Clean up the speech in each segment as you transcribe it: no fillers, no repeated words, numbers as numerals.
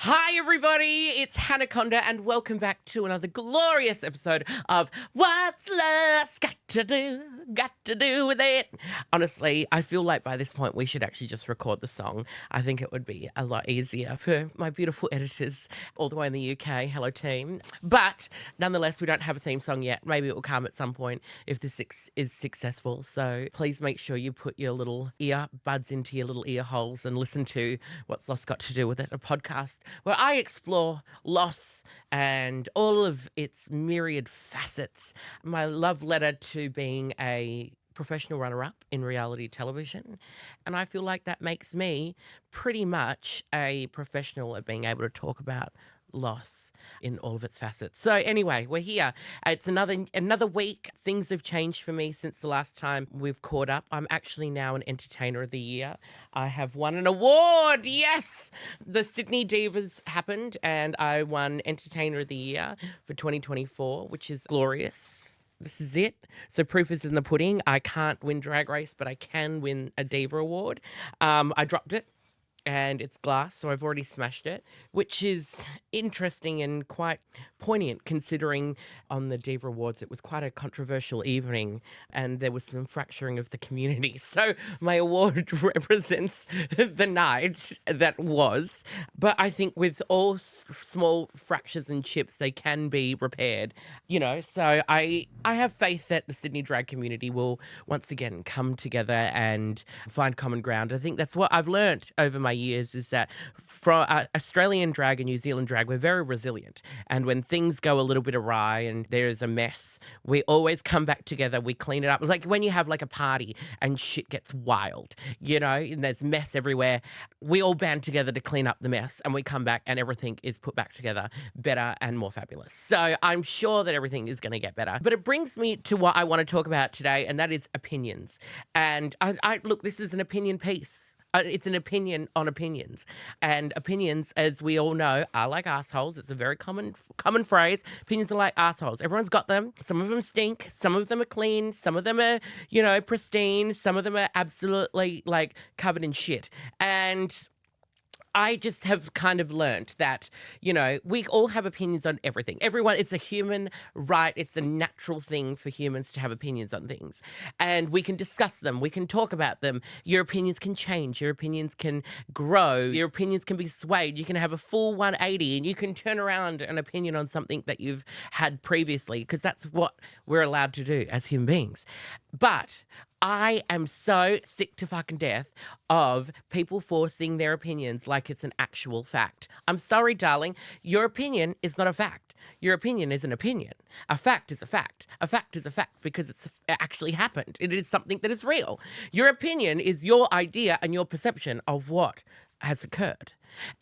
Hi, everybody. It's Hannah Conda, and welcome back to another glorious episode of What's Lust Got to Do with It. Honestly, I feel like by this point we should actually just record the song. I think it would be a lot easier for my beautiful editors all the way in the UK. Hello, team. But nonetheless, we don't have a theme song yet. Maybe it will come at some point if this is successful. So please make sure you put your little earbuds into your little ear holes and listen to What's Lost Got to Do with It, a podcast where I explore loss and all of its myriad facets. My love letter to being a professional runner-up in reality television. And I feel like that makes me pretty much a professional at being able to talk about loss in all of its facets. So anyway, we're here. It's another week. Things have changed for me since the last time we've caught up. I'm actually now an Entertainer of the Year. I have won an award. Yes! The Sydney Divas happened and I won Entertainer of the Year for 2024, which is glorious. This is it. So proof is in the pudding. I can't win Drag Race, but I can win a Diva Award. I dropped it. And it's glass, so I've already smashed it, which is interesting and quite poignant considering on the Diva Awards it was quite a controversial evening and there was some fracturing of the community. So my award represents the night that was, but I think with all small fractures and chips, they can be repaired, so I have faith that the Sydney drag community will once again come together and find common ground. I think that's what I've learned over my years is that from Australian drag and New Zealand drag, we're very resilient. And when things go a little bit awry and there's a mess, we always come back together, we clean it up. Like when you have like a party and shit gets wild, and there's mess everywhere, we all band together to clean up the mess and we come back and everything is put back together better and more fabulous. So I'm sure that everything is going to get better. But it brings me to what I want to talk about today, and that is opinions. And I look, this is an opinion piece. It's an opinion on opinions. And opinions, as we all know, are like assholes. It's a very common phrase. Opinions are like assholes. Everyone's got them. Some of them stink. Some of them are clean. Some of them are, pristine. Some of them are absolutely, covered in shit. And I just have kind of learned that, we all have opinions on everything. Everyone, it's a human right. It's a natural thing for humans to have opinions on things. And we can discuss them. We can talk about them. Your opinions can change. Your opinions can grow. Your opinions can be swayed. You can have a full 180 and you can turn around an opinion on something that you've had previously, because that's what we're allowed to do as human beings. But I am so sick to fucking death of people forcing their opinions like it's an actual fact. I'm sorry, darling. Your opinion is not a fact. Your opinion is an opinion. A fact is a fact. A fact is a fact because it actually happened. It is something that is real. Your opinion is your idea and your perception of what has occurred.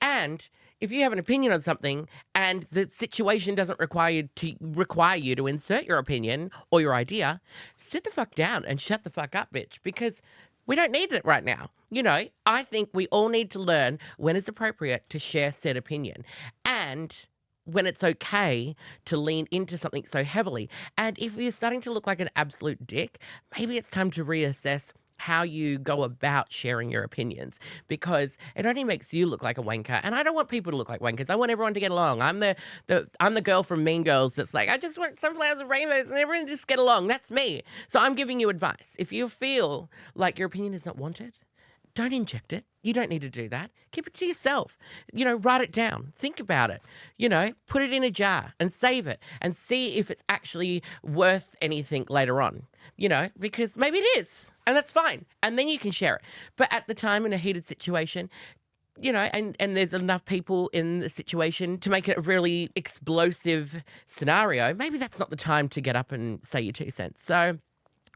And if you have an opinion on something and the situation doesn't require you to insert your opinion or your idea, sit the fuck down and shut the fuck up, bitch, because we don't need it right now. I think we all need to learn when it's appropriate to share said opinion and when it's okay to lean into something so heavily. And if you're starting to look like an absolute dick, maybe it's time to reassess how you go about sharing your opinions, because it only makes you look like a wanker. And I don't want people to look like wankers. I want everyone to get along. I'm the girl from Mean Girls that's like, I just want sunflowers and rainbows and everyone just get along. That's me. So I'm giving you advice. If you feel like your opinion is not wanted, don't inject it. You don't need to do that. Keep it to yourself. Write it down. Think about it. Put it in a jar and save it and see if it's actually worth anything later on, because maybe it is and that's fine. And then you can share it. But at the time in a heated situation, and there's enough people in the situation to make it a really explosive scenario, maybe that's not the time to get up and say your 2 cents. So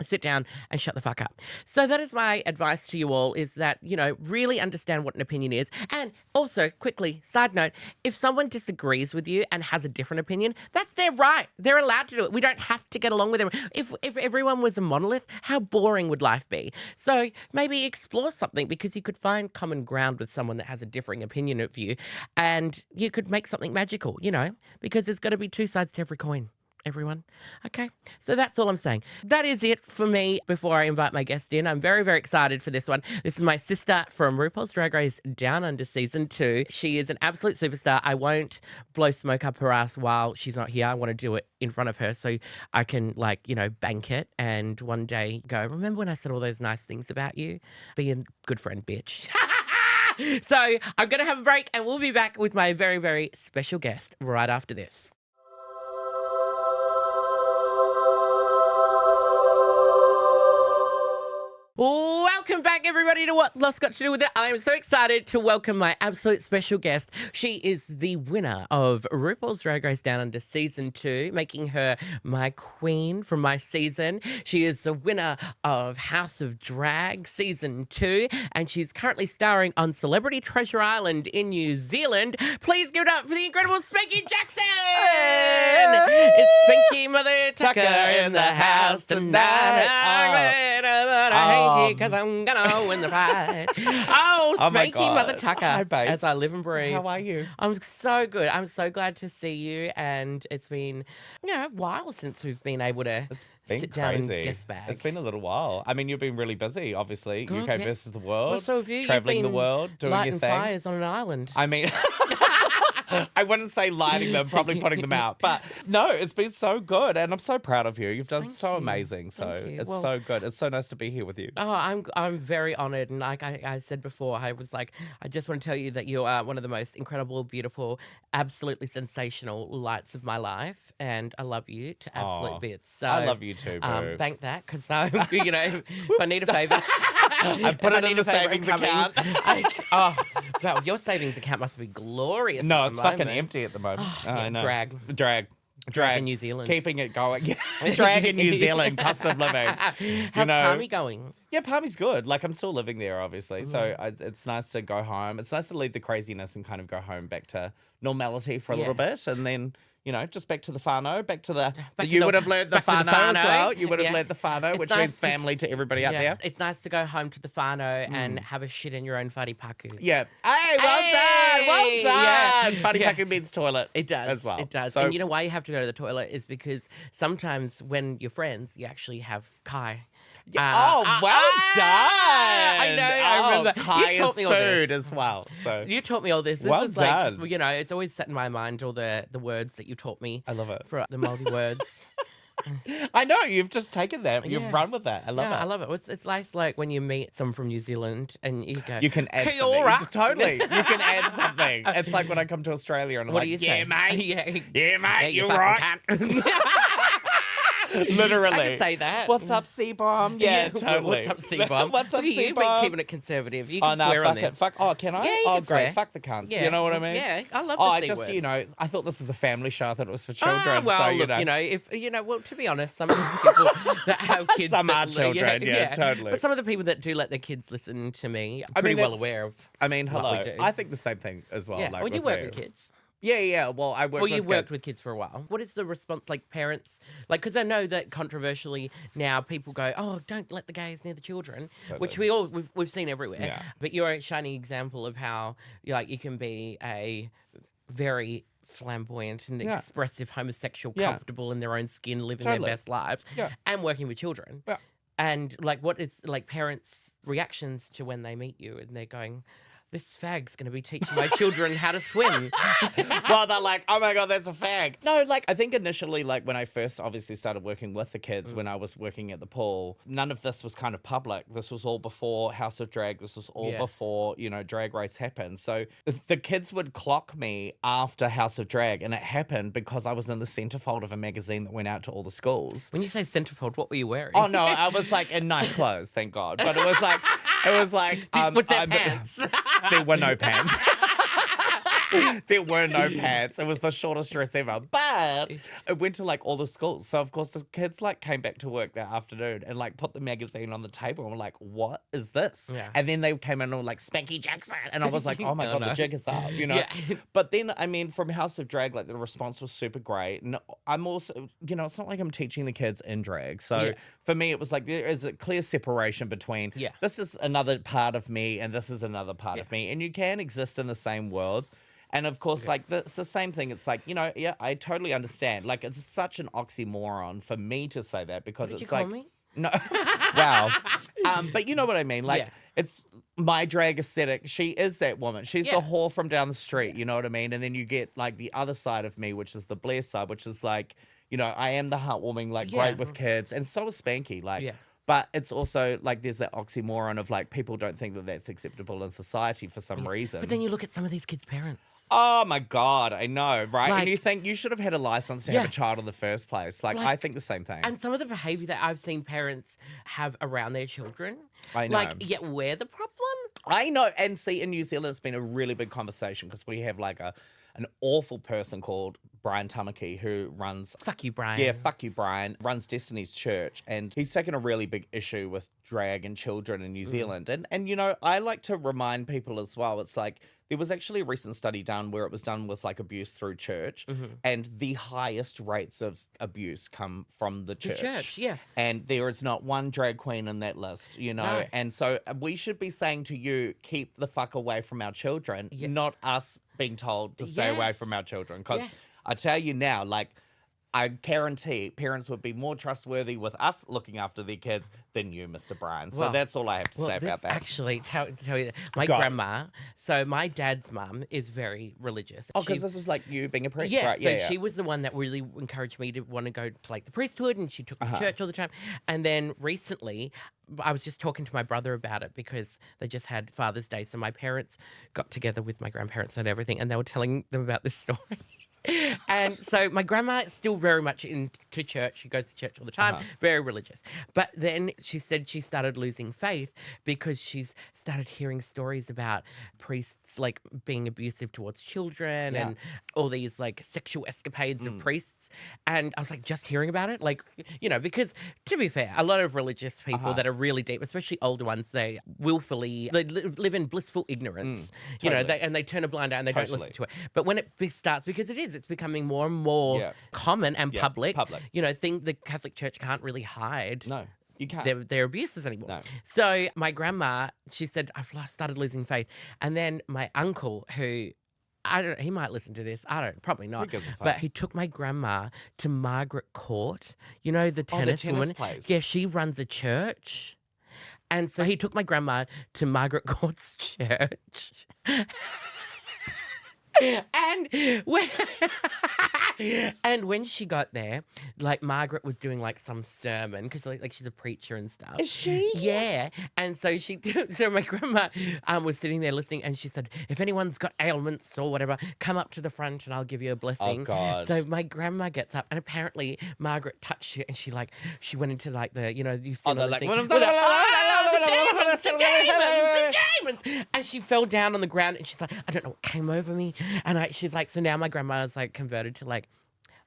sit down and shut the fuck up. So that is my advice to you all, is that, really understand what an opinion is. And also, quickly, side note, if someone disagrees with you and has a different opinion, that's their right. They're allowed to do it. We don't have to get along with them. If everyone was a monolith, how boring would life be? So maybe explore something, because you could find common ground with someone that has a differing opinion of you, and you could make something magical, because there's got to be 2 sides to every coin. everyone. Okay, so that's all I'm saying. That is it for me before I invite my guest in. I'm very, very excited for this one. This is my sister from RuPaul's Drag Race Down Under Season 2. She is an absolute superstar. I won't blow smoke up her ass while she's not here. I want to do it in front of her so I can, bank it and one day go, remember when I said all those nice things about you? Be a good friend, bitch. So I'm going to have a break and we'll be back with my very, very special guest right after this. Welcome back, everybody, to What's Lost Got to Do With It. I am so excited to welcome my absolute special guest. She is the winner of RuPaul's Drag Race Down Under Season 2, making her my queen from my season. She is the winner of House of Drag Season 2, and she's currently starring on Celebrity Treasure Island in New Zealand. Please give it up for the incredible Spankie Jackson! Hey! It's Spanky Mother Tucker in the house tonight. Because I'm gonna win the prize. Oh, Spanky Mother Tucker. Hi, babes. As I live and breathe. How are you? I'm so good. I'm so glad to see you. And it's been, a while since we've been able to sit down and guest bag. It's been a little while. I mean, you've been really busy, obviously. God, UK versus the world. Well, so have you. Traveling the world, doing your lighting thing. fires on an island. I mean... I wouldn't say lighting them, probably putting them out. But no, it's been so good. And I'm so proud of you. You've done so amazing. So it's so good. It's so nice to be here with you. Oh, I'm very honoured. And like I said before, I was like, I just want to tell you that you are one of the most incredible, beautiful, absolutely sensational lights of my life. And I love you to absolute bits. So I love you too, boo. Bank that because if I need a favour. I put it in the savings account. Your savings account must be glorious. No, it's fucking empty at the moment. I know. Drag in New Zealand. Keeping it going. Drag in New Zealand, custom living. How's Palmy going? Yeah, Palmy's good. Like, I'm still living there, obviously. So it's nice to go home. It's nice to leave the craziness and kind of go home back to normality for a little bit. And then... just back to the whānau, back to the... You would have learned the whānau as well. You would have learned the whānau, which means family to everybody out there. It's nice to go home to the whānau and have a shit in your own whare-paku. Yeah. Hey, well done. Whare-paku means toilet. It does. As well. It does. So, and you know why you have to go to the toilet is because sometimes when you're friends, you actually have Kai. well done. I know. I remember. Kai You taught is me all food this. as well. So you taught me all this. This well was done. like, it's always set in my mind all the words that you taught me. I love it. For the multi words. I know. You've just taken that. You've run with that. I love it. I love it. It's nice like when you meet someone from New Zealand and you go, you can add Kia ora. something. Totally. You can add something. It's like when I come to Australia and I'm what like, do you say? Mate. Yeah, mate. you You're right. Literally. I can say that. What's up, C-bomb? Yeah, totally. What's up, C-bomb? What's up, C-bomb? You've been keeping it conservative. You can swear on this. Can I? Yeah, you can great. swear. Fuck the cunts. Yeah. You know what I mean? Yeah, I love the C word. I thought this was a family show. I thought it was for children. To be honest, some of the people that have kids... Some are children, totally. But some of the people that do let their kids listen to me, I'm pretty well aware of I mean, hello. what we do. I think the same thing as well. Yeah, like when you work with kids. Yeah. Well, I work with you kids. worked with kids for a while. What is the response like parents? Like, because I know that controversially now people go, oh, don't let the gays near the children, which we've seen everywhere. Yeah. But you're a shining example of how you can be a very flamboyant and expressive homosexual, comfortable in their own skin, living their best lives, and working with children. Yeah. And what is parents' reactions to when they meet you and they're going, this fag's going to be teaching my children how to swim. Well, they're like, oh my God, that's a fag. No, I think initially, when I first obviously started working with the kids, when I was working at the pool, none of this was kind of public. This was all before House of Drag. This was all before, Drag Race happened. So the kids would clock me after House of Drag, and it happened because I was in the centerfold of a magazine that went out to all the schools. When you say centerfold, what were you wearing? Oh, no, I was in nice clothes, thank God. But it was was there pants? There were no pants. There were no pants. It was the shortest dress ever. But it went to all the schools. So of course the kids came back to work that afternoon and put the magazine on the table and were like, what is this? Yeah. And then they came in and were like, Spanky Jackson. And I was like, oh my God, the jig is up, Yeah. But then, from House of Drag, the response was super great. And I'm also, it's not like I'm teaching the kids in drag. So for me, it was there is a clear separation between this is another part of me and this is another part of me. And you can exist in the same worlds. And of course, like, it's the same thing. It's like, yeah, I totally understand. Like, it's such an oxymoron for me to say that because What did it's you like, call me? no, wow. But you know what I mean? Like, Yeah. it's my drag aesthetic. She is that woman. She's Yeah. the whore from down the street. You know what I mean? And then you get like the other side of me, which is the Blair side, which is like, I am the heartwarming, like, Yeah. great with kids. And so is Spanky. Like, Yeah. but it's also like there's that oxymoron of like people don't think that that's acceptable in society for some reason. But then you look at some of these kids' parents. Oh my God, I know, right? Like- and you think you should have had a license to have Yeah. a child in the first place. Like, I think the same thing. And some of the behavior that I've seen parents have around their children. I know. Like, yet we're the problem? I know. And see, in New Zealand, it's been a really big conversation because we have like an awful person called Brian Tamaki who runs. Fuck you, Brian. Yeah, fuck you, Brian. Runs Destiny's Church. And he's taken a really big issue with drag and children in New Zealand. And I like to remind people as well, it's like, there was actually a recent study done where it was done with like abuse through church, and the highest rates of abuse come from the church. The church, yeah. And there is not one drag queen in that list, No. And so we should be saying to you, keep the fuck away from our children, not us being told to stay away Yes. from our children. Because Yeah. I tell you now, like, I guarantee parents would be more trustworthy with us looking after their kids than you, Mr. Brian. So Well, that's all I have to say about that. Actually, tell you, my Go. grandma, so my dad's mum is very religious. Oh, because this was like you being a priest, Yeah, right? so she was the one that really encouraged me to want to go to like the priesthood, and she took me to church all the time. And then recently, I was just talking to my brother about it because they just had Father's Day. So my parents got together with my grandparents and everything, and they were telling them about this story. And so my grandma is still very much into church. She goes to church all the time, very religious. But then she said she started losing faith because she's started hearing stories about priests like being abusive towards children and all these like sexual escapades of priests. And I was like, just hearing about it, like, because to be fair, a lot of religious people that are really deep, especially older ones, they willfully live in blissful ignorance, totally. and they turn a blind eye and they don't listen to it. But when it starts, because it's becoming more and more common and public. The Catholic Church can't really hide No, you can't. their abuses anymore. No. So my grandma, she said, I've started losing faith. And then my uncle, who, I don't know, he might listen to this. I don't, probably not. Who gives a fuck? But he took my grandma to Margaret Court. You know, the tennis woman. place. Yeah, she runs a church. And so he took my grandma to Margaret Court's church. And when she got there, like Margaret was doing like some sermon because like she's a preacher and stuff. Is she? Yeah. And so so my grandma was sitting there listening, and she said, if anyone's got ailments or whatever, come up to the front and I'll give you a blessing. Oh, God. So my grandma gets up, and apparently Margaret touched her, and she went into like the, you've seen they're the like, thing. "What With the demons. And she fell down on the ground, and she's like, I don't know what came over me. And she's like, so now my grandma's like converted to like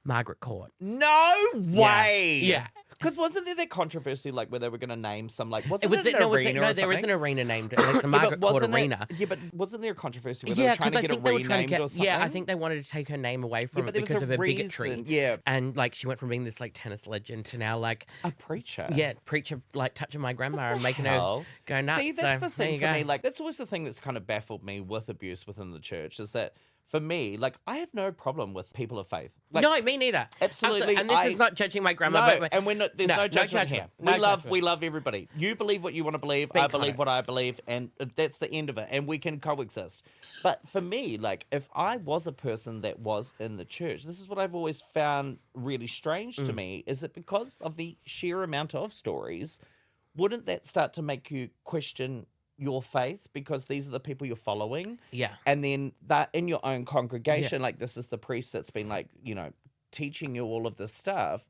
Margaret Court. No way. Yeah. Because wasn't there that controversy, like, where they were going to name some, like, wasn't Was it it? an No, arena or there is something? an arena named like the Margaret Court Arena. But wasn't there a controversy where they Yeah, were trying because to I get it think they were trying to renamed get. or something? Yeah, I think they wanted to take her name away from but it there was because a of her reason. bigotry. Yeah. And like she went from being this like tennis legend to now like A preacher. yeah, preacher like touching my grandma and making Hell. her go nuts. See, that's So, the thing there for you me. go. Like, that's always the thing that's kind of baffled me with abuse within the church is that for me, like, I have no problem with people of faith. Like, no, me neither. absolutely, And this is not judging my grandma, no, but and there's no judgment here. No We judgment. love everybody. You believe what you want to believe. Speak I on believe it. what I believe, and that's the end of it. And we can coexist. But for me, like, if I was a person that was in the church, this is what I've always found really strange to me, is that because of the sheer amount of stories, wouldn't that start to make you question your faith because these are the people you're following? Yeah. And then that in your own congregation, like this is the priest that's been like, teaching you all of this stuff.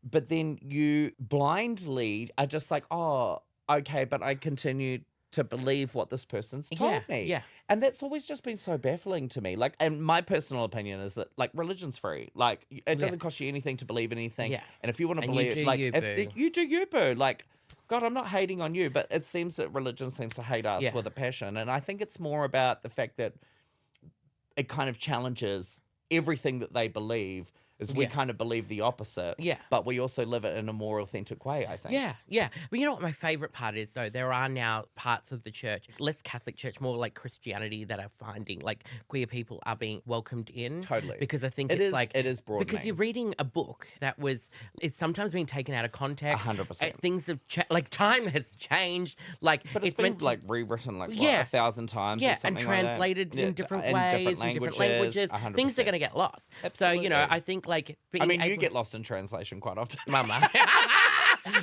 But then you blindly are just like, oh, okay, but I continue to believe what this person's told me. Yeah. And that's always just been so baffling to me. Like, and my personal opinion is that, like, religion's free. Like, it doesn't cost you anything to believe anything. Yeah. And if you want to And you believe, do like, you, boo. you do you, boo. Like, God, I'm not hating on you, but it seems that religion seems to hate us with a passion. And I think it's more about the fact that it kind of challenges everything that they believe, is we Yeah. kind of believe the opposite. Yeah. But we also live it in a more authentic way, I think. Yeah, yeah. But you know what my favourite part is, though? There are now parts of the church, less Catholic church, more like Christianity, that are finding like queer people are being welcomed in. Totally. Because I think It it's is- like it is broadening. because you're reading a book that is sometimes being taken out of context. 100%. Things have like time has changed. Like But it's been meant to- like rewritten like what, Yeah. 1,000 times or yeah, and something like that? translated Yeah, in different in ways, different in different languages. 100%. Things are going to get lost. So you know, Absolutely. I think like I mean, you able- get lost in translation quite often. Mama.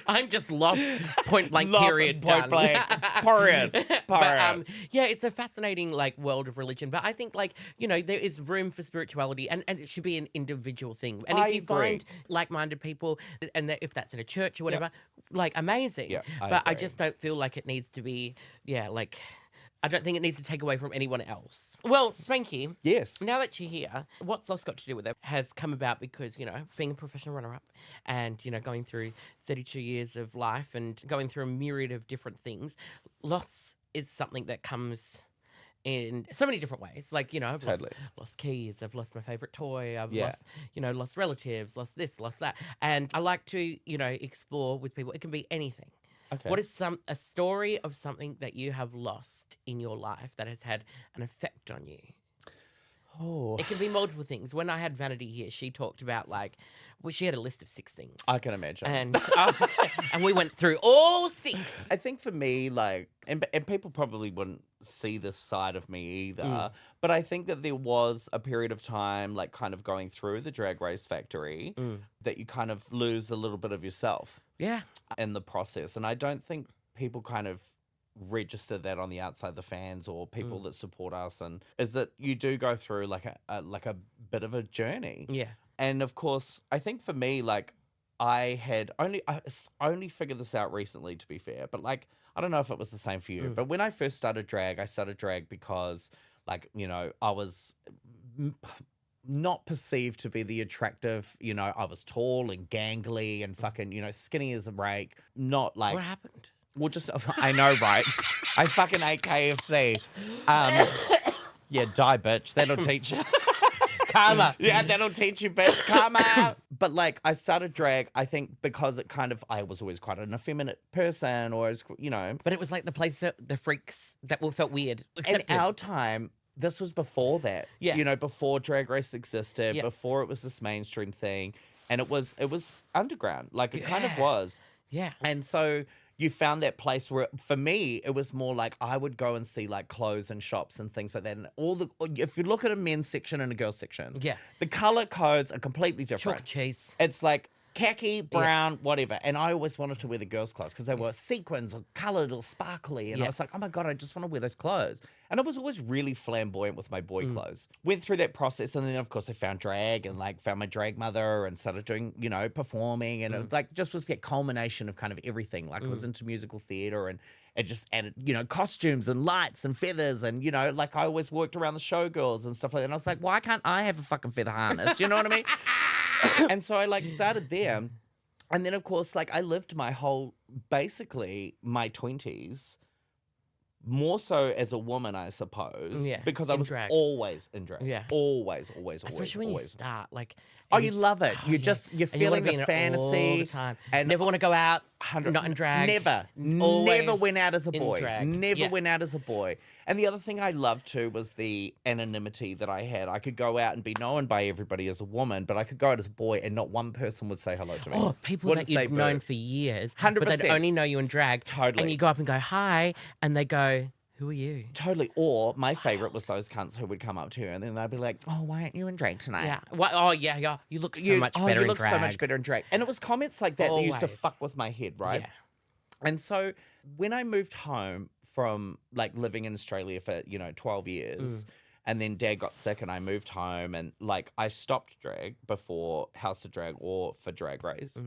I'm just lost. Point blank. Lost, Period. point done. blank, period, But period. yeah, it's a fascinating like world of religion. But I think like you know there is room for spirituality, and it should be an individual thing. And I if you agree. find like-minded people, and if that's in a church or whatever, like amazing. Yeah, I but I agree. just don't feel like it needs to be. Yeah, like I don't think it needs to take away from anyone else. Well, Spanky. Yes. Now that you're here, what's loss got to do with it has come about because, you know, being a professional runner-up and, you know, going through 32 years of life and going through a myriad of different things, loss is something that comes in so many different ways. Like, you know, I've Totally. lost keys, I've lost my favourite toy, I've Yeah. lost, you know, lost relatives, lost this, lost that. And I like to, you know, explore with people. It can be anything. Okay. What is a story of something that you have lost in your life that has had an effect on you? Oh, It can be multiple things. When I had Vanity here, she talked about like, well, she had a list of 6 things, I can imagine. and we went through all 6. I think for me, like, and people probably wouldn't see this side of me either, but I think that there was a period of time, like, kind of going through the Drag Race Factory, that you kind of lose a little bit of yourself Yeah, in the process. And I don't think people kind of register that on the outside, the fans or people that support us, and is that you do go through like a bit of a journey. yeah, And of course, I think for me, like, I only figured this out recently, to be fair, but like, I don't know if it was the same for you, but when I first started drag, I started drag because, like, you know, I was not perceived to be the attractive, you know, I was tall and gangly and fucking, you know, skinny as a rake, not like, what happened? well, just, I know, right? I fucking ate KFC. Yeah, die, bitch. That'll teach you. Karma. Yeah, that'll teach you, bitch. Karma. But like, I started drag, I think, because it kind of, I was always quite an effeminate person, or as you know. But it was like the place that the freaks that felt weird. In accepted. our time, this was before that. Yeah. You know, before Drag Race existed, Yeah. before it was this mainstream thing, and it was underground. Like, it kind of Yeah. was. Yeah. And so you found that place where, for me, it was more like I would go and see like clothes and shops and things like that. And if you look at a men's section and a girls section, Yeah. the color codes are completely Chalk different. and cheese. It's like khaki, brown, whatever. And I always wanted to wear the girls' clothes because they were sequins or colored or sparkly. And I Yeah. was like, oh my God, I just want to wear those clothes. And I was always really flamboyant with my boy clothes. Went through that process. And then, of course, I found drag and like found my drag mother and started doing, you know, performing. And it like just was that culmination of kind of everything. Like I was into musical theater and it just added, you know, costumes and lights and feathers. And, you know, like I always worked around the showgirls and stuff like that. And I was like, why can't I have a fucking feather harness? You know what I mean? And so I like started there. And then, of course, like I lived my whole, basically my 20s, more so as a woman, I suppose. Yeah, Because I in was drag. always in drag. Yeah. Always. Especially when you always. start, like. Oh, and you it's- love it. oh, You're yeah. just, you're And you wanna feeling be in the it fantasy. all the time. And Never want to go out. 100 Not in drag. Never. Always Never went out as a in boy. drag. Never Yeah. went out as a boy. And the other thing I loved too was the anonymity that I had. I could go out and be known by everybody as a woman, but I could go out as a boy and not one person would say hello to me. Oh, people Wouldn't that you've say known boo. for years, 100%. but they'd only know you in drag. Totally. And you go up and go, hi, and they go, who are you? Totally. Or my favorite was those cunts who would come up to you and then they'd be like, oh, why aren't you in drag tonight? Yeah. What? Oh, yeah. You look so much better you in look drag. so much better in drag. And it was comments like that that used to Always. fuck with my head, right? Yeah. And so when I moved home from like living in Australia for, 12 years, and then Dad got sick and I moved home and like I stopped drag before House of Drag or for Drag Race.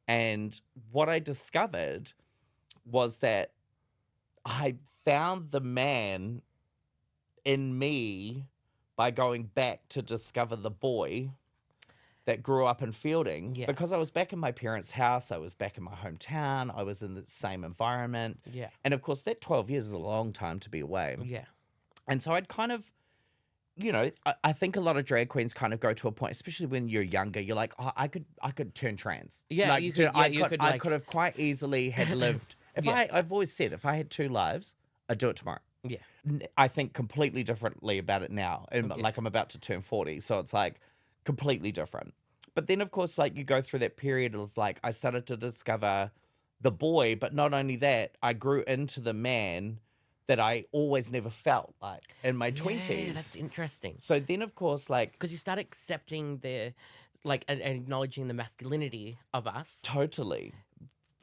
And what I discovered was that I found the man in me by going back to discover the boy that grew up in Fielding. Yeah. Because I was back in my parents' house, I was back in my hometown, I was in the same environment. Yeah. And of course, that 12 years is a long time to be away. Yeah. And so I'd kind of I think a lot of drag queens kind of go to a point, especially when you're younger. You're like, oh, I could turn trans. Yeah, like, you could. I could have quite easily had lived. If Yeah. I've always said, if I had 2 lives, I'd do it tomorrow. Yeah. I think completely differently about it now, and Okay. like I'm about to turn 40, so it's like completely different. But then, of course, like you go through that period of like I started to discover the boy, but not only that, I grew into the man that I always never felt like in my 20s. Yeah, that's interesting. So then, of course, like Because you start accepting and acknowledging the masculinity of us totally,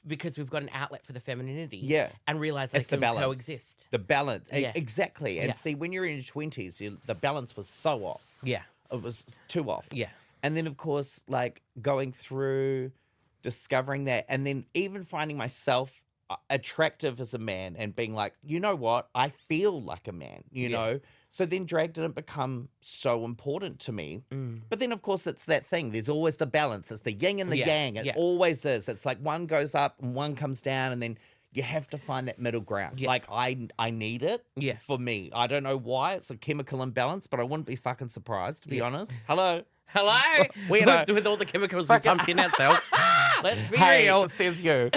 because we've got an outlet for the femininity. yeah, And realize it's they the can balance. coexist. The balance, Yeah. exactly. And Yeah. see, when you're in your 20s, the balance was so off. Yeah. It was too off. Yeah. And then, of course, like going through discovering that, and then even finding myself attractive as a man and being like, you know what? I feel like a man, you Yeah. know? So then drag didn't become so important to me. But then, of course, it's that thing. There's always the balance. It's the yin and the Yeah, yang. It yeah. always is. It's like one goes up and one comes down, and then you have to find that middle ground. Yeah. Like I need it Yeah. for me. I don't know why. It's a chemical imbalance, but I wouldn't be fucking surprised, to be Yeah. honest. Hello. Hello? Weirdo. with all the chemicals we pumped in ourselves. Let's be Hey, real. says you.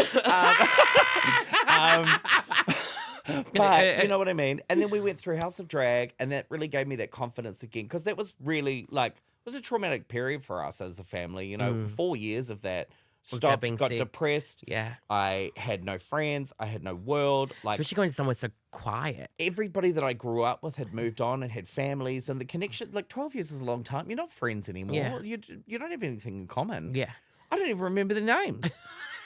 But you know what I mean? And then we went through House of Drag, and that really gave me that confidence again, because that was really like, it was a traumatic period for us as a family. You know, 4 years of that. Stopped, being got sick. depressed. Yeah. I had no friends. I had no world. Like Especially going somewhere so quiet. everybody that I grew up with had moved on and had families, and the connection, like 12 years is a long time. You're not friends anymore. Yeah. You don't have anything in common. Yeah. I don't even remember the names.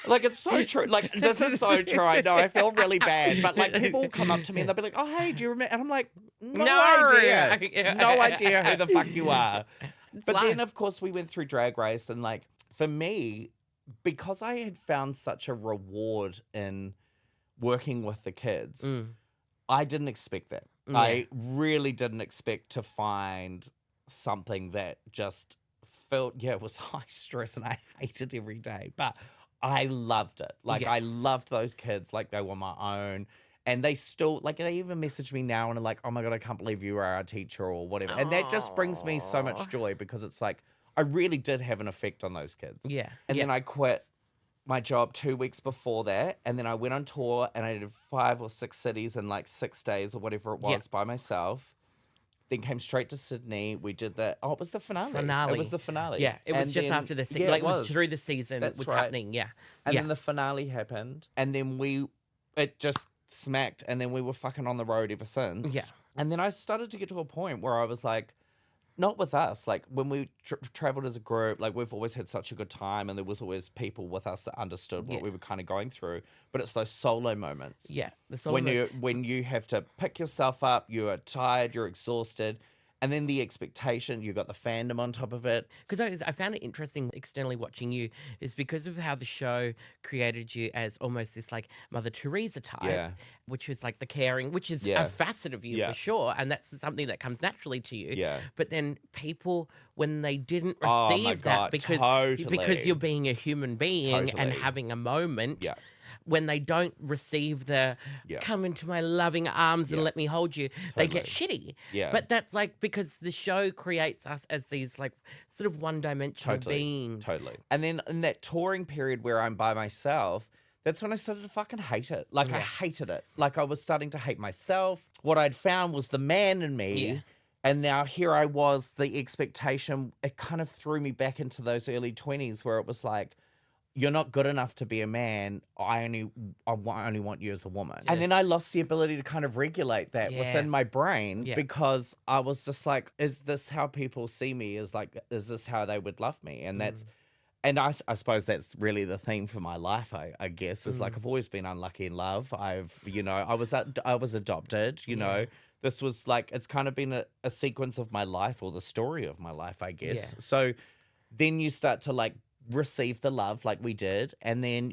Like, it's so true. Like, this is so true. I know, I feel really bad. But, like, people will come up to me and they'll be like, oh, hey, do you remember? And I'm like, no idea. Yeah. No idea who the fuck you are. But life. then, of course, we went through Drag Race. And, like, for me, because I had found such a reward in working with the kids, I didn't expect that. Yeah. I really didn't expect to find something that just felt, it was high stress and I hated every day, but I loved it. Like, Yeah. I loved those kids like they were my own. And they still, like, they even message me now and are like, oh my God, I can't believe you are our teacher or whatever. And that just brings me so much joy, because it's like, I really did have an effect on those kids. Yeah. And yeah. then I quit my job 2 weeks before that. And then I went on tour and I did 5 or 6 cities in like 6 days or whatever it was by myself. Then came straight to Sydney. We did it was the finale. It was the finale. Yeah, it was And just then- after the season. yeah, Like, it was through the season That's was right. happening. Yeah. And yeah. then the finale happened. And then it just smacked. And then we were fucking on the road ever since. Yeah. And then I started to get to a point where I was like, not with us. Like, when we traveled as a group, like, we've always had such a good time, and there was always people with us that understood what we were kind of going through. But it's those solo moments. Yeah. The When you have to pick yourself up, you are tired, you're exhausted, and then the expectation, you got the fandom on top of it. Because I found it interesting externally watching you is because of how the show created you as almost this like Mother Teresa type, Yeah. which is like the caring, which is Yeah. a facet of you Yeah. for sure. And that's something that comes naturally to you. Yeah. But then people, when they didn't Oh my receive that God, because totally. you're being a human being and Totally. having a moment. Yeah. When they don't receive the Yeah. come into my loving arms and Yeah. let me hold you, they get shitty. Yeah. But that's like because the show creates us as these like sort of one-dimensional beings. Totally. And then in that touring period where I'm by myself, that's when I started to fucking hate it. Like, I hated it. Like, I was starting to hate myself. What I'd found was the man in me. Yeah. And now here I was, the expectation, it kind of threw me back into those early 20s where it was like, you're not good enough to be a man. I only want you as a woman. Yeah. And then I lost the ability to kind of regulate that within my brain because I was just like, is this how people see me? Is this how they would love me? And that's, and I suppose that's really the theme for my life, I guess, is like, I've always been unlucky in love. I was adopted, you know. This was like, it's kind of been a sequence of my life, or the story of my life, I guess. Yeah. So then you start to like receive the love like we did, and then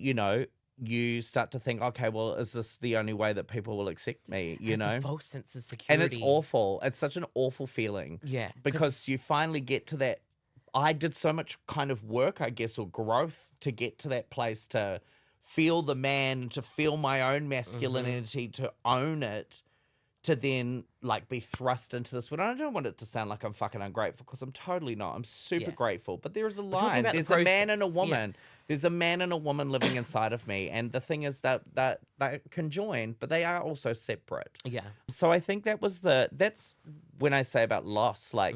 you start to think, okay, well, is this the only way that people will accept me? You know, a false sense of security, and it's awful. It's such an awful feeling. Yeah, because you finally get to that. I did so much kind of work, I guess, or growth to get to that place, to feel the man, to feel my own masculinity, to own it, to then like be thrust into this. But I don't want it to sound like I'm fucking ungrateful because I'm totally not. I'm super grateful. But there is a line. There's a man and a woman. There's a man and a woman living inside of me. And the thing is that they conjoin, but they are also separate. Yeah. So I think that's when I say about loss, like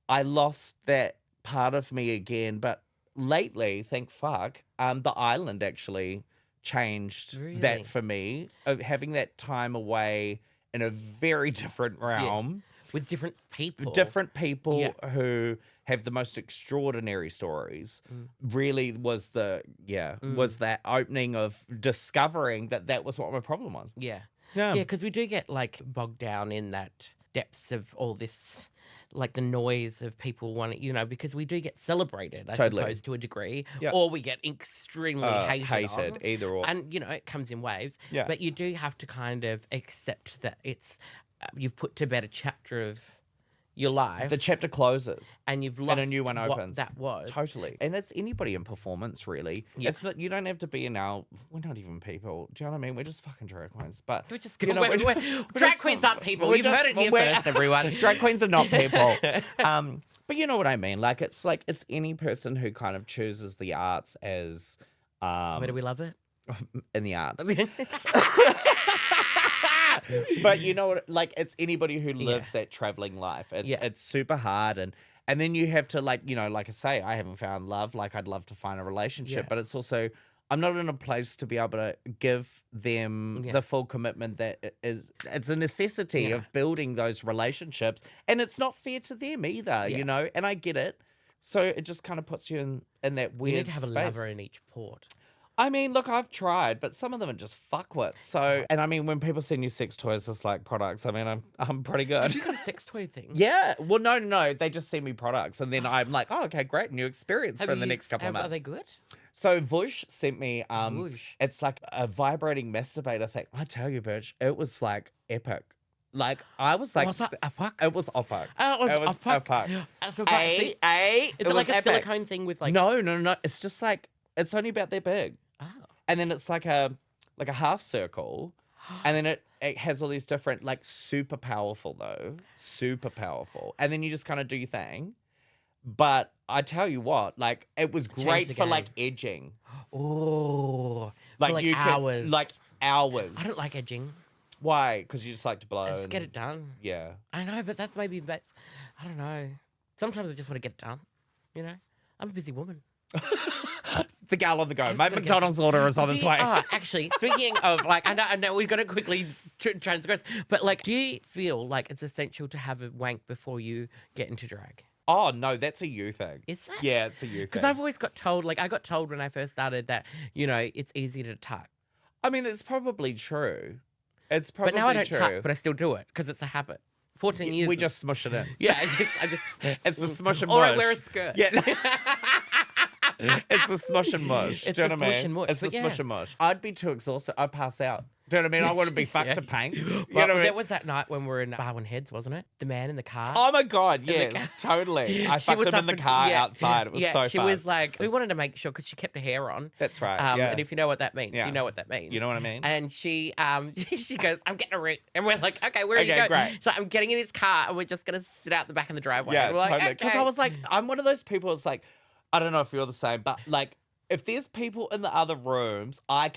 I lost that part of me again. But lately, thank fuck, the island actually changed that for me, of having that time away in a very different realm. With different people. Who have the most extraordinary stories. Really was was that opening of discovering that was what my problem was. Yeah. Yeah, because we do get like bogged down in that depths of all this, like the noise of people wanting, because we do get celebrated, I suppose, to a degree, or we get extremely hated on. Either or. And, it comes in waves. Yeah. But you do have to kind of accept that it's, you've put to bed a chapter of your life. The chapter closes. And you've lost and a new one opens. What that was. Totally. And it's anybody in performance, really. Yeah. It's not, you don't have to be we're not even people. Do you know what I mean? We're just fucking drag queens. But we're just drag queens aren't people. You've heard it here first, everyone. Drag queens are not people. But you know what I mean? It's any person who kind of chooses the arts as where do we love it? In the arts. But you know what? It's anybody who lives that traveling life. It's super hard, and then you have to like I say, I haven't found love. Like I'd love to find a relationship, but it's also I'm not in a place to be able to give them the full commitment that it's a necessity of building those relationships, and it's not fair to them either. And I get it. So it just kind of puts you in that weird. You need to have space. a lover in each port. I mean, look, I've tried, but some of them are just fuckwits. So, and I mean, when people send you sex toys as like products, I mean, I'm pretty good. Have you got a sex toy thing? Yeah. Well, no. They just send me products, and then I'm like, oh, okay, great, new experience for the next couple of months. Are they good? So Vush sent me, it's like a vibrating masturbator thing. I tell you, bitch, it was like epic. Like I was like, was that epic? It was epic. It was epic. Is it like a silicone thing with like? No. It's just like it's only about that big. Oh. And then it's like a half circle, and then it has all these different, like, super powerful though, super powerful. And then you just kind of do your thing. But I tell you what, like, it was great for like edging. Oh, like you hours. could, like hours. I don't like edging. Why? Because you just like to blow. Just get it done. Yeah. I know, but that's I don't know. Sometimes I just want to get it done. I'm a busy woman. The gal on the go. My McDonald's order is on its way. Actually, speaking of I know we've got to quickly transgress, but do you feel like it's essential to have a wank before you get into drag? Oh no, that's a you thing. Is that? Yeah, it's a you thing. Because I've always got told, I got told when I first started that it's easy to tuck. I mean, it's probably true. It's probably true. But now I don't tuck, but I still do it because it's a habit. 14 years. We just smush it in. Yeah, I just it's the smush and mush. Or I wear a skirt. Yeah. It's the smush and mush. It's do you the know what I smush mean? and mush. It's the smush and mush. I'd be too exhausted. I'd pass out. Do you know what I mean? I wouldn't be fucked to paint. You know what I mean? There was that night when we were in Barwon Heads, wasn't it? The man in the car. Oh my God, yes, totally. I fucked him in the car outside. It was so fun. She was like, we wanted to make sure because she kept her hair on. That's right. And if you know what that means, you know what that means. You know what I mean? And she goes, I'm getting a root. And we're like, okay, where are you going? Great. So I'm getting in his car and we're just going to sit out the back of the driveway. Yeah, and we're totally. Like, Because I was like, I'm one of those people that's like, I don't know if you're the same, but like, if there's people in the other rooms, I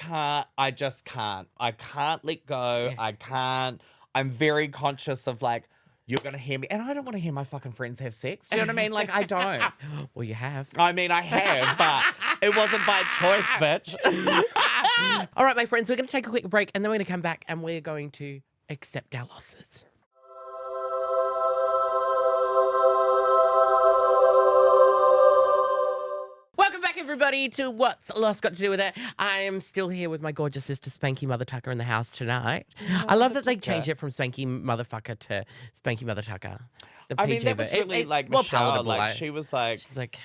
just can't. I can't let go. Yeah. I can't. I'm very conscious of like, you're going to hear me. And I don't want to hear my fucking friends have sex. Do you know what I mean? Like, I don't. Well, you have. I mean, I have, but it wasn't by choice, bitch. All right, my friends, we're going to take a quick break and then we're going to come back and we're going to accept our losses. Everybody to What's Lost Got to Do With It. I am still here with my gorgeous sister Spanky Mother Tucker in the house tonight. I love that they changed it from Spanky Motherfucker to Spanky Mother Tucker. the I PG mean, that was version. really It's like more Michelle. palatable, Like like-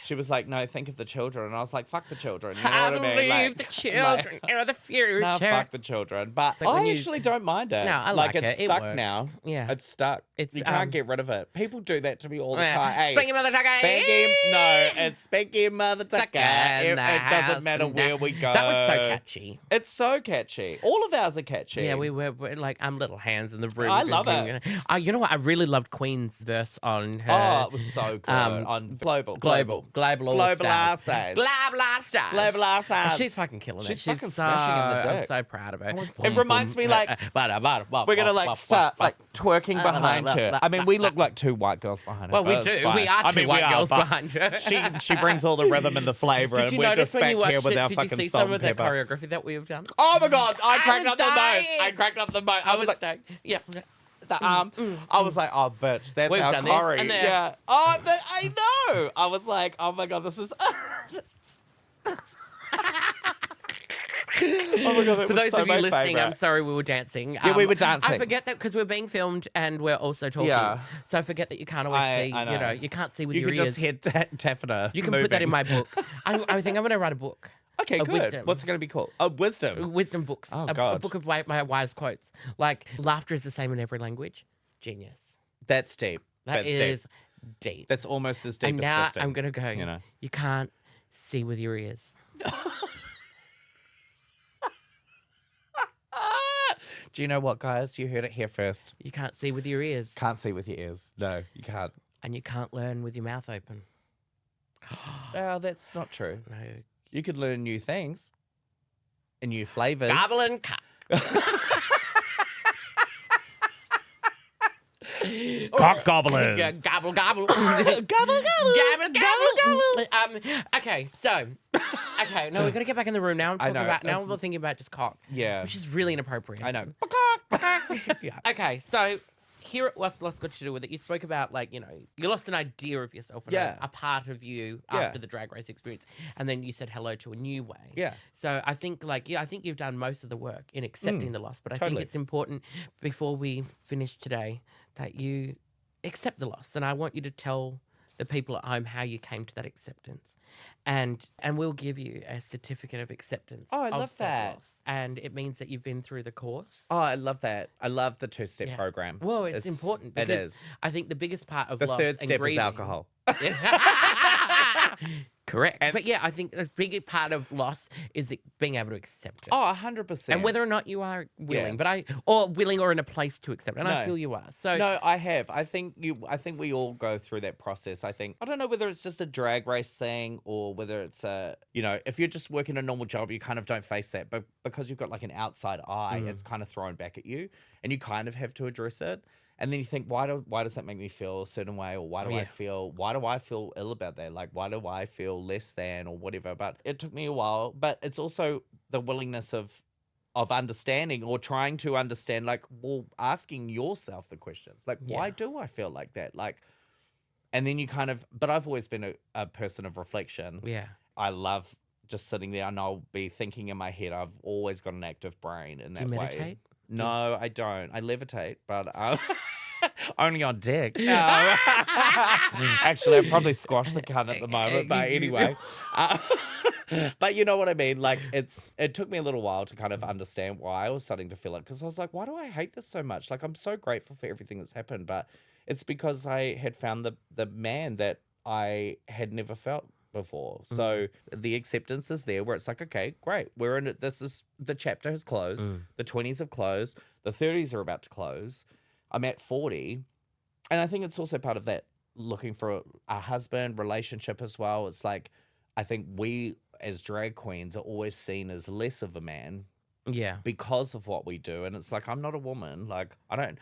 she was like, no, think of the children, and I was like, fuck the children. You know I what I mean? believe Like, the children are the future. no, fuck the children. But Like when I you- actually don't mind it. No, I like it's it. It stuck works. now. Yeah. It's stuck. It's, You can't get rid of it. People do that to me all the Yeah. time. Hey, Spanky mother tucker. Spanky, no, it's Spanky mother tucker. in It the doesn't house matter and where we go. That was so catchy. It's so catchy. All of ours are catchy. Yeah, we're like little hands in the room. I love it. You know what? I really loved Queen's verse on her. Oh, it was so good. On Global All Our Stars. Stars. Global Stars. Global Our Stars. She's fucking killing it. She's She's fucking so, smashing in the I'm dick. so proud of her. It reminds me, like, we're gonna like start like twerking behind her. I mean, we look like two white girls behind her. Well, we but it's do. fine. We are I two mean, white we are, girls but behind her. She brings all the rhythm and the flavor, Did and you we're notice just when back you here watched with it? our Did you fucking see salt some and of the pepper. choreography that we've done? Oh my god, I cracked was up the most. dying. I cracked up the most. I was like, dying. Yeah. the arm. I was like, oh, bitch, that's We've our done this, choreo. and then- Yeah. Oh, I know. I was like, oh my god, this is. Oh my god, that For was those so of you my listening, favorite. I'm sorry we were dancing. Yeah, we were dancing. I forget that because we're being filmed and we're also talking. Yeah. So I forget that you can't always see. I know. You can't see with You your can ears. just hear taffeta. You can put that in my book. I think I'm going to write a book. Okay, of good. wisdom. What's it going to be called? Oh, wisdom. Wisdom books. Oh, a God. book of my wise quotes. Like, laughter is the same in every language. Genius. That's deep. That That's is deep. deep. That's almost as deep And as now fisting. I'm going to go. You know. You can't see with your ears. Do you know what, guys? You heard it here first. You can't see with your ears. Can't see with your ears. No, you can't. And you can't learn with your mouth open. Oh, that's not true. No. You could learn new things and new flavors. Gobble and cock. Cock gobblers. Gobble, gobble. Gobble, gobble. Gobble, gobble. Okay, so, no, we're gonna get back in the room now. I'm talking know. about now. We're thinking about just cock, Yeah. which is really inappropriate. I know. Yeah. Okay, so here at What's Lost Got to Do with It, you spoke about you lost an idea of yourself and Yeah. a part of you Yeah. after the drag race experience, and then you said hello to a new way. Yeah. So I think I think you've done most of the work in accepting the loss, but I think totally. it's important before we finish today that you accept the loss, and I want you to tell the people at home how you came to that acceptance, and we'll give you a certificate of acceptance. Oh, I of love said that. loss. And it means that you've been through the course. Oh, I love that. I love the two-step Yeah. program. Well, it's important because It is. I think the biggest part of The loss third and step is grieving- alcohol. Correct. And- But yeah, I think the big part of loss is being able to accept it. Oh, 100%. And whether or not you are willing, Yeah. or willing or in a place to accept it. And I No. feel you are. So No, I have. I think we all go through that process. I don't know whether it's just a drag race thing or whether it's if you're just working a normal job, you kind of don't face that. But because you've got like an outside eye, it's kind of thrown back at you and you kind of have to address it. And then you think, why does that make me feel a certain way? Or why do I feel ill about that? Like, why do I feel less than or whatever? But it took me a while. But it's also the willingness of understanding or trying to understand, like, well, asking yourself the questions. Like, why do I feel like that? Like, and then you kind of, but I've always been a person of reflection. yeah. I love just sitting there and I'll be thinking in my head. I've always got an active brain in that Do you way. meditate? No, I don't. I levitate, but only on dick. Actually, I probably squashed the cunt at the moment, but anyway. But you know what I mean? Like, it took me a little while to kind of understand why I was starting to feel it, because I was like, why do I hate this so much? Like, I'm so grateful for everything that's happened, but it's because I had found the man that I had never felt before. So the acceptance is there where it's like, okay, great. We're in it. The chapter has closed. The 20s have closed. The 30s are about to close. I'm at 40. And I think it's also part of that looking for a husband relationship as well. It's like, I think we as drag queens are always seen as less of a man Yeah. because of what we do. And it's like, I'm not a woman. Like, I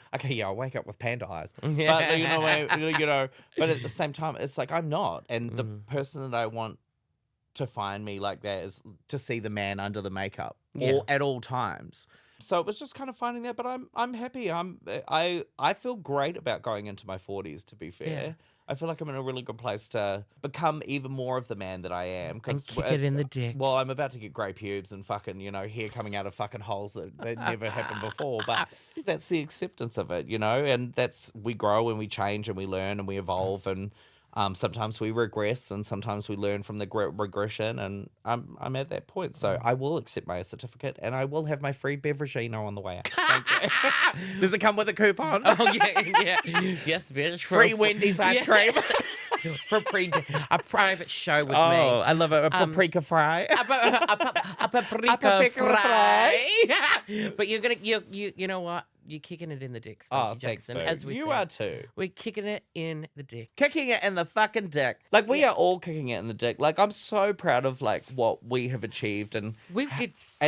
wake up with panda eyes. Yeah. But, but at the same time, it's like, I'm not. And the person that I want to find me like that is to see the man under the makeup at all times. So it was just kind of finding that, but I'm happy. I feel great about going into my 40s, to be fair. Yeah. I feel like I'm in a really good place to become even more of the man that I am. And kick it in the dick. Well, I'm about to get grey pubes and fucking, hair coming out of fucking holes that never happened before. But that's the acceptance of it, and we grow and we change and we learn and we evolve and sometimes we regress and sometimes we learn from the regression, and I'm at that point. So I will accept my certificate and I will have my free beveragino on the way out. Thank you. Does it come with a coupon? Oh, yeah. Yes, bitch. Free Wendy's ice cream. For a private show with me. Oh, I love it. A paprika fry. A paprika fry. But you're gonna, you know what? You're kicking it in the dick, Spanky Jackson. Thanks, boo. You are too. We're kicking it in the dick. Kicking it in the fucking dick. Like, we are all kicking it in the dick. Like, I'm so proud of, like, what we have achieved and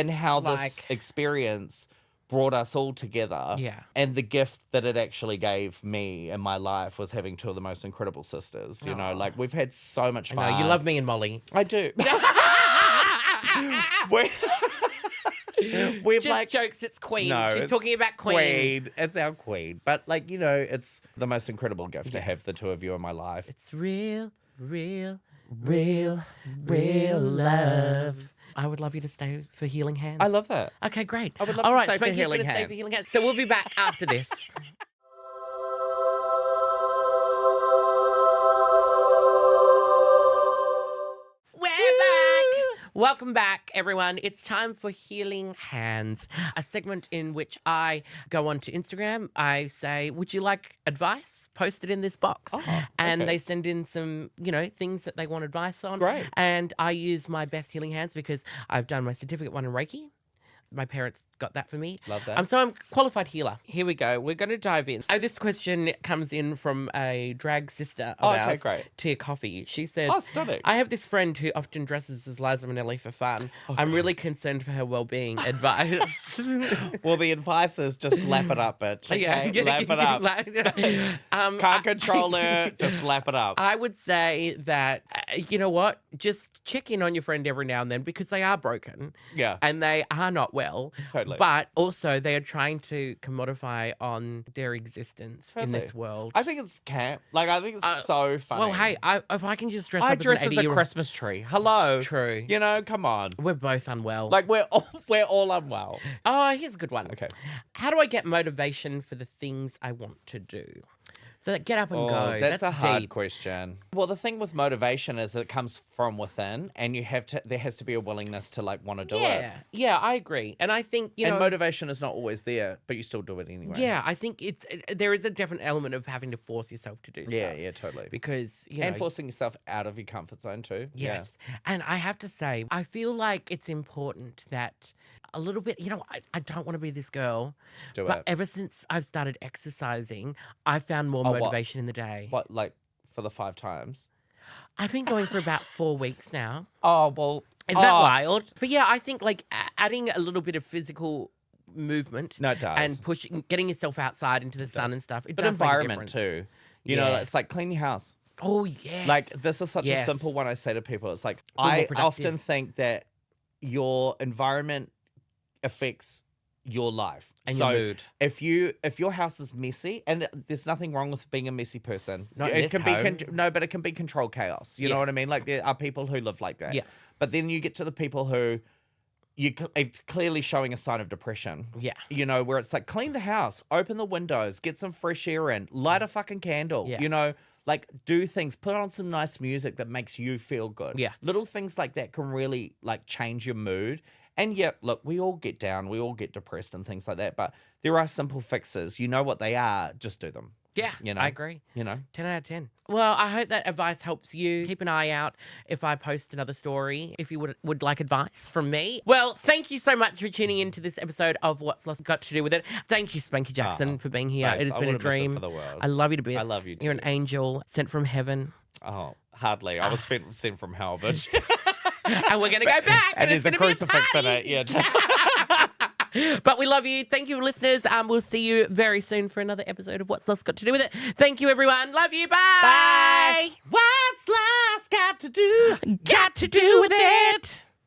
how this experience brought us all together. Yeah. And the gift that it actually gave me in my life was having two of the most incredible sisters. You know, like, we've had so much fun. I know, you love me and Molly. I do. We've just jokes, it's Kween. No, she's talking about Kween. It's our Kween. But, like, it's the most incredible gift to have the two of you in my life. It's real love. I would love you to stay for Healing Hands. I love that. Okay, great. I would love to stay for Healing Hands. Stay for Healing Hands. So we'll be back after this. Welcome back, everyone. It's time for Healing Hands, a segment in which I go onto Instagram. I say, would you like advice? Post it in this box. And they send in some, things that they want advice on. Great. And I use my best healing hands because I've done my certificate one in Reiki. My parents got that for me. Love that. So I'm a qualified healer. Here we go. We're going to dive in. This question comes in from a drag sister of ours, great. Tia Coffee. She says, stunning. I have this friend who often dresses as Liza Minnelli for fun. I'm really concerned for her well-being. Advice. Well, the advice is just lap it up, bitch. Okay? Lap it up. Can't control her. Just lap it up. I would say that, you know what? Just check in on your friend every now and then because they are broken. Yeah. And they are not well. Totally. But also they are trying to commodify on their existence in this world. I think it's camp. Like, I think it's so funny. Well, hey, if I can just dress I up dress as as a Christmas tree. Hello. True. Come on. We're both unwell. Like, we're all unwell. Oh, here's a good one. Okay. How do I get motivation for the things I want to do? So that get up and go. That's a hard deep. question. Well, the thing with motivation is it comes from within, and there has to be a willingness to want to do it. Yeah, I agree. And I think, and motivation is not always there, but you still do it anyway. Yeah, I think there is a different element of having to force yourself to do stuff. Yeah, totally. Because, and forcing yourself out of your comfort zone too. Yes. Yeah. And I have to say, I feel like it's important that a little bit, I don't want to be this girl. But ever since I've started exercising, I've found more motivation in the day. What, like for the 5 times? I've been going for about 4 weeks now. Oh, well. Isn't that wild? But yeah, I think adding a little bit of physical movement. No, it does. And getting yourself outside into the sun and stuff. It but does environment make a difference. too. You know, it's like clean your house. Oh, yes. Like, this is such a simple one I say to people. It's like, I often think that your environment affects your life and your mood. If your house is messy, and there's nothing wrong with being a messy person, but it can be controlled chaos. You know what I mean? Like, there are people who live like that. Yeah. But then you get to the people who it's clearly showing a sign of depression. Yeah. Where it's like, clean the house, open the windows, get some fresh air in, light a fucking candle. Yeah. Like, do things, put on some nice music that makes you feel good. Yeah. Little things like that can really change your mood. And yeah, look, we all get down, we all get depressed and things like that, but there are simple fixes. You know what they are, just do them. Yeah, I agree. 10 out of 10. Well, I hope that advice helps you. Keep an eye out if I post another story, if you would like advice from me. Well, thank you so much for tuning into this episode of What's Lost Got to Do With It. Thank you, Spanky Jackson, for being here. Thanks. It has been a dream. For the world. I love you to bits. I love you too. You're an angel sent from heaven. Oh, hardly. I was sent from hell, bitch. And we're going to go back. And there's a crucifix in it. Yeah. But we love you. Thank you, listeners. We'll see you very soon for another episode of What's Lost Got to Do With It. Thank you, everyone. Love you. Bye. Bye. What's lost got to do with it?